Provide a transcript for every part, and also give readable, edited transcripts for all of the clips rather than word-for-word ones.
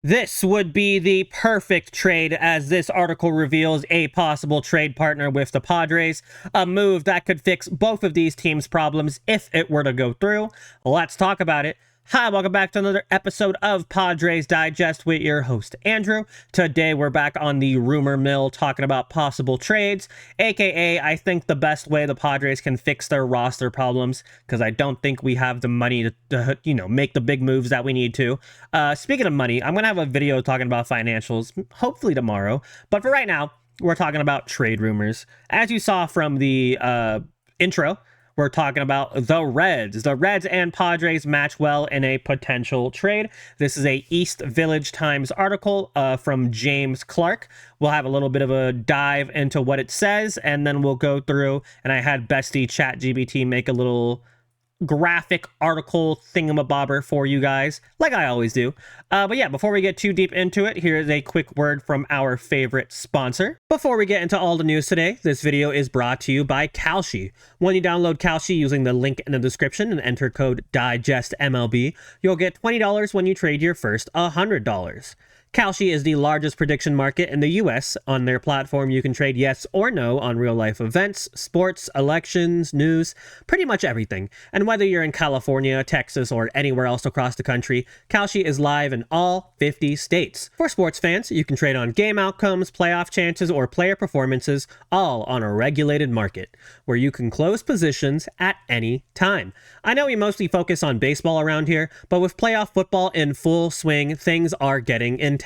This would be the perfect trade, as this article reveals a possible trade partner with the Padres, a move that could fix both of these teams' problems if it were to go through. Let's talk about it. Hi, welcome back to another episode of Padres Digest with your host, Andrew. Today, we're back on the rumor mill talking about possible trades, aka I think the best way the Padres can fix their roster problems, because I don't think we have the money to make the big moves that we need to. Speaking of money, I'm going to have a video talking about financials, hopefully tomorrow, but for right now, we're talking about trade rumors. As you saw from the intro, we're talking about the Reds. The Reds and Padres match well in a potential trade. This is a East Village Times article from James Clark. We'll have a little bit of a dive into what it says, and then we'll go through, and I had Bestie ChatGPT make a little graphic article thingamabobber for you guys, like I always do. But yeah, before we get too deep into it, here's a quick word from our favorite sponsor. Before we get into all the news today, this video is brought to you by Kalshi. When you download Kalshi using the link in the description and enter code DIGESTMLB, you'll get $20 when you trade your first $100. Kalshi is the largest prediction market in the US. On their platform, you can trade yes or no on real-life events, sports, elections, news, pretty much everything. And whether you're in California, Texas, or anywhere else across the country, Kalshi is live in all 50 states. For sports fans, you can trade on game outcomes, playoff chances, or player performances, all on a regulated market, where you can close positions at any time. I know we mostly focus on baseball around here, but with playoff football in full swing, things are getting intense.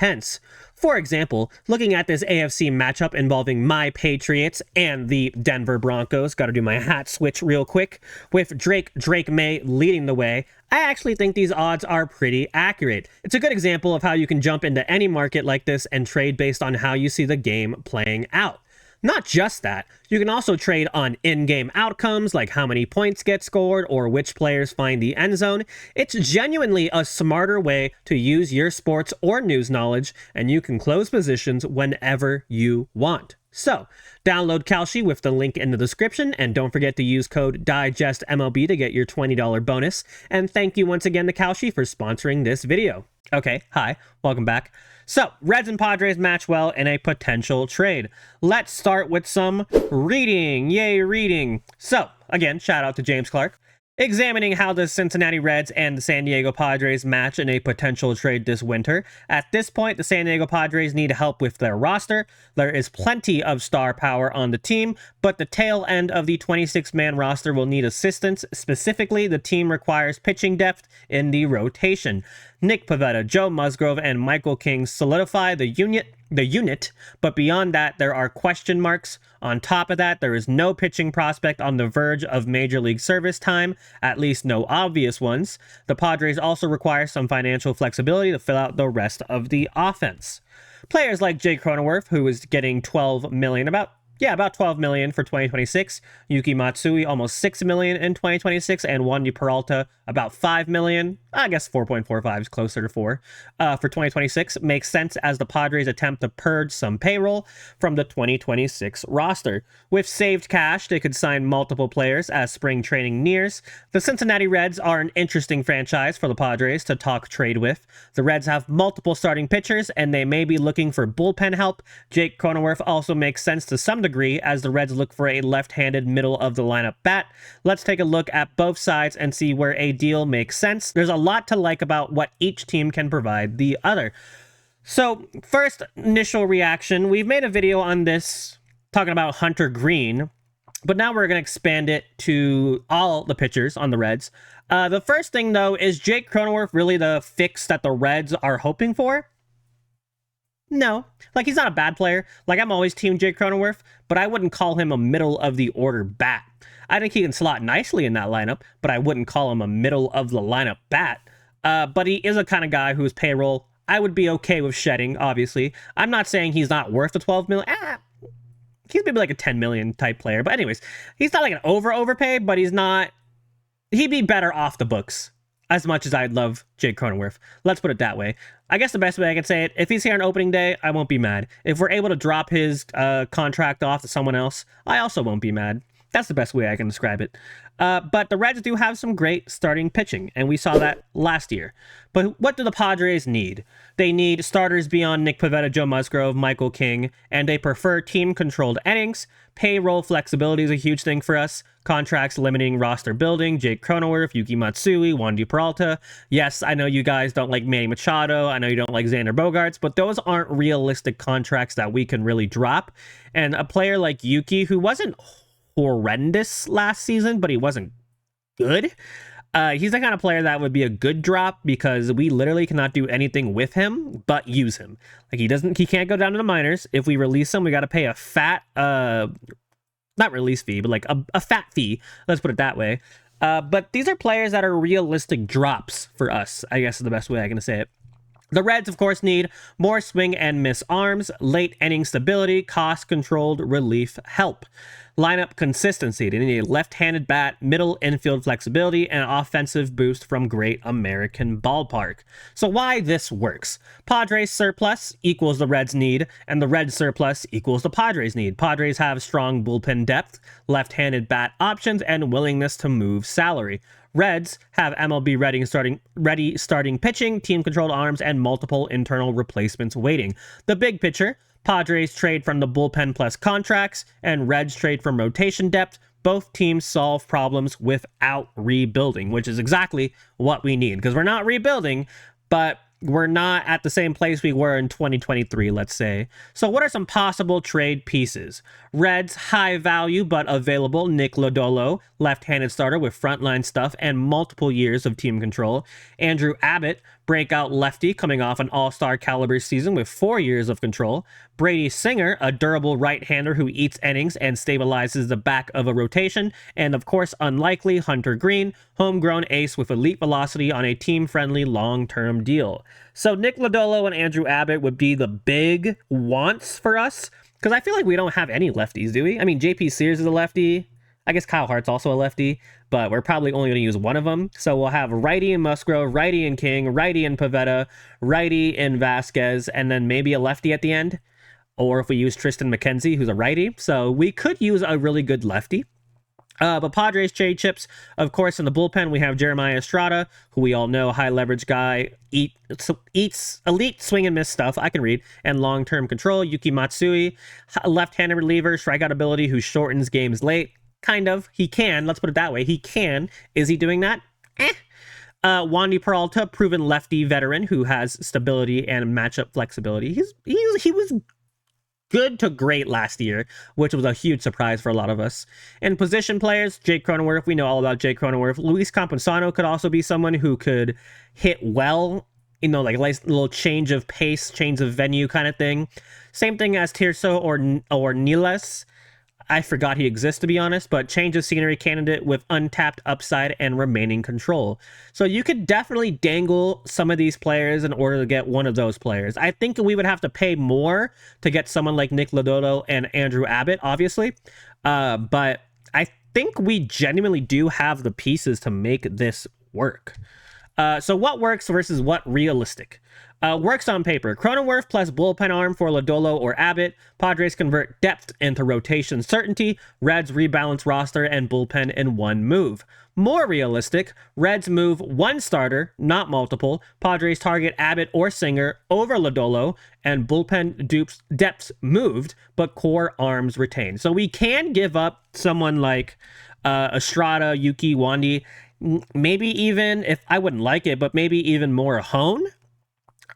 For example, looking at this AFC matchup involving my Patriots and the Denver Broncos, gotta do my hat switch real quick, with Drake May leading the way, I actually think these odds are pretty accurate. It's a good example of how you can jump into any market like this and trade based on how you see the game playing out. Not just that, you can also trade on in-game outcomes like how many points get scored or which players find the end zone. It's genuinely a smarter way to use your sports or news knowledge, and you can close positions whenever you want. So, download Kalshi with the link in the description, and don't forget to use code DIGESTMLB to get your $20 bonus. And thank you once again to Kalshi for sponsoring this video. Okay, hi, welcome back. So, Reds and Padres match well in a potential trade. Let's start with some reading. Yay, reading. So, again, shout out to James Clark. Examining how the Cincinnati Reds and the San Diego Padres match in a potential trade this winter. At this point, the San Diego Padres need help with their roster. There is plenty of star power on the team, but the tail end of the 26-man roster will need assistance. Specifically, the team requires pitching depth in the rotation. Nick Pivetta, Joe Musgrove, and Michael King solidify the unit, but beyond that, there are question marks. On top of that, there is no pitching prospect on the verge of major league service time, at least no obvious ones. The Padres also require some financial flexibility to fill out the rest of the offense. Players like Jake Cronenworth, who is getting $12 million, about $12 million for 2026. Yuki Matsui, almost $6 million in 2026. And Wandy Peralta, about $5 million. I guess 4.45 is closer to 4 for 2026. Makes sense as the Padres attempt to purge some payroll from the 2026 roster. With saved cash, they could sign multiple players as spring training nears. The Cincinnati Reds are an interesting franchise for the Padres to talk trade with. The Reds have multiple starting pitchers, and they may be looking for bullpen help. Jake Cronenworth also makes sense to some degree as the Reds look for a left-handed middle of the lineup bat. Let's take a look at both sides and see where a deal makes sense. There's a lot to like about what each team can provide the other. So, first initial reaction, we've made a video on this talking about Hunter Green, but now we're going to expand it to all the pitchers on the Reds. The first thing, though, is Jake Cronenworth really the fix that the Reds are hoping for? No. Like, he's not a bad player. Like, I'm always team Jake Cronenworth, but I wouldn't call him a middle-of-the-order bat. I think he can slot nicely in that lineup, but I wouldn't call him a middle-of-the-lineup bat. But he is a kind of guy whose payroll I would be okay with shedding, obviously. I'm not saying he's not worth the $12 million. He's maybe like a $10 million type player. But anyways, he's not like an overpay, but he's not... He'd be better off the books. As much as I'd love Jake Cronenworth. Let's put it that way. I guess the best way I can say it, if he's here on opening day, I won't be mad. If we're able to drop his contract off to someone else, I also won't be mad. That's the best way I can describe it. But the Reds do have some great starting pitching, and we saw that last year. But what do the Padres need? They need starters beyond Nick Pivetta, Joe Musgrove, Michael King, and they prefer team-controlled innings. Payroll flexibility is a huge thing for us. Contracts limiting roster building, Jake Cronenworth, Yuki Matsui, Wandy Peralta. Yes, I know you guys don't like Manny Machado. I know you don't like Xander Bogaerts, but those aren't realistic contracts that we can really drop. And a player like Yuki, who wasn't horrendous last season, but he wasn't good. He's the kind of player that would be a good drop because we literally cannot do anything with him but use him. Like he can't go down to the minors. If we release him, we got to pay a fat, not release fee, but like a fat fee. Let's put it that way. But these are players that are realistic drops for us, I guess is the best way I can say it. The Reds, of course, need more swing and miss arms, late inning stability, cost-controlled relief help. Lineup consistency. They need a left-handed bat, middle infield flexibility, and an offensive boost from Great American Ballpark. So why this works? Padres surplus equals the Reds need, and the Reds surplus equals the Padres need. Padres have strong bullpen depth, left-handed bat options, and willingness to move salary. Reds have MLB ready starting pitching, team-controlled arms, and multiple internal replacements waiting. The big picture, Padres trade from the bullpen plus contracts, and Reds trade from rotation depth. Both teams solve problems without rebuilding, which is exactly what we need, because we're not rebuilding, but we're not at the same place we were in 2023, let's say. So what are some possible trade pieces? Reds, high value but available, Nick Lodolo, left-handed starter with frontline stuff and multiple years of team control. Andrew Abbott, breakout lefty coming off an all-star caliber season with 4 years of control. Brady Singer, a durable right-hander who eats innings and stabilizes the back of a rotation. And of course, unlikely, Hunter Green, homegrown ace with elite velocity on a team-friendly long-term deal. So Nick Lodolo and Andrew Abbott would be the big wants for us, because I feel like we don't have any lefties, do we? I mean, JP Sears is a lefty. I guess Kyle Hart's also a lefty, but we're probably only going to use one of them. So we'll have righty in Musgrove, righty in King, righty in Pivetta, righty in Vasquez, and then maybe a lefty at the end. Or if we use Tristan McKenzie, who's a righty. So we could use a really good lefty. But Padres trade chips, of course, in the bullpen, we have Jeremiah Estrada, who we all know, high leverage guy, eats elite swing and miss stuff, I can read, and long-term control. Yuki Matsui, left-handed reliever, strikeout ability, who shortens games late. Kind of. He can. Let's put it that way. He can. Is he doing that? Wandy Peralta, proven lefty veteran who has stability and matchup flexibility. He was good to great last year, which was a huge surprise for a lot of us. And position players, Jake Cronenworth, we know all about Jake Cronenworth. Luis Campusano could also be someone who could hit well, you know, like a nice little change of pace, change of venue kind of thing. Same thing as Tirso or Niles. I forgot he exists, to be honest, but change of scenery candidate with untapped upside and remaining control. So you could definitely dangle some of these players in order to get one of those players. I think we would have to pay more to get someone like Nick Lodolo and Andrew Abbott, obviously. But I think we genuinely do have the pieces to make this work. So what works versus what realistic? Works on paper. Cronenworth plus bullpen arm for Lodolo or Abbott. Padres convert depth into rotation certainty. Reds rebalance roster and bullpen in one move. More realistic, Reds move one starter, not multiple. Padres target Abbott or Singer over Lodolo, and bullpen depths moved, but core arms retained. So we can give up someone like Estrada, Yuki, Wandy, maybe even, if I wouldn't like it, but maybe even more Hone.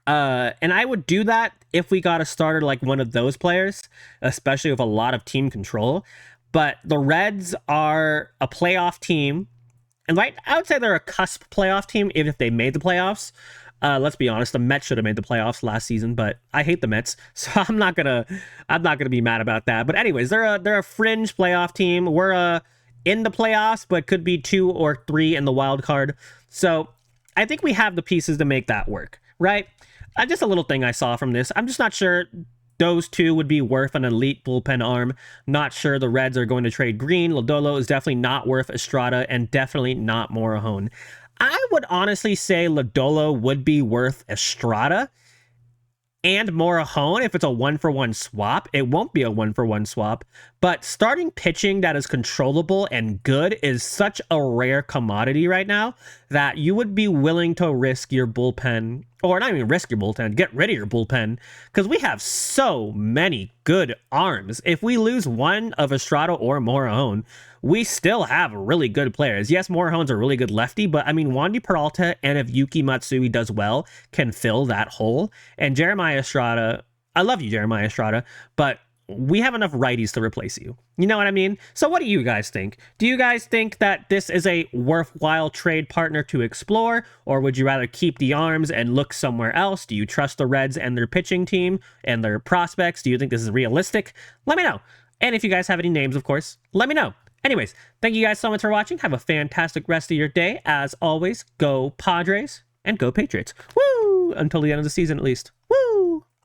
And I would do that if we got a starter like one of those players, especially with a lot of team control. But the Reds are a playoff team, and right, I would say they're a cusp playoff team, even if they made the playoffs. Let's be honest, the Mets should have made the playoffs last season, but I hate the Mets, so I'm not gonna be mad about that. But anyways, they're a fringe playoff team. We're in the playoffs, but could be 2 or 3 in the wild card. So I think we have the pieces to make that work, right? Just a little thing I saw from this. I'm just not sure those two would be worth an elite bullpen arm. Not sure the Reds are going to trade Green. Lodolo is definitely not worth Estrada and definitely not Morahone. I would honestly say Lodolo would be worth Estrada and Morahone, if it's a 1-for-1 swap. It won't be a 1-for-1 swap, but starting pitching that is controllable and good is such a rare commodity right now that you would be willing to risk your bullpen, or not even risk your bullpen, get rid of your bullpen, because we have so many good arms. If we lose one of Estrada or Morahone, we still have really good players. Yes, Morahone's a really good lefty, but I mean, Wandy Peralta, and if Yuki Matsui does well, can fill that hole. And Jeremiah Estrada, I love you, Jeremiah Estrada, but we have enough righties to replace you. You know what I mean? So what do you guys think? Do you guys think that this is a worthwhile trade partner to explore, or would you rather keep the arms and look somewhere else? Do you trust the Reds and their pitching team and their prospects? Do you think this is realistic? Let me know. And if you guys have any names, of course, let me know. Anyways, thank you guys so much for watching. Have a fantastic rest of your day. As always, go Padres and go Patriots. Woo! Until the end of the season, at least. Woo!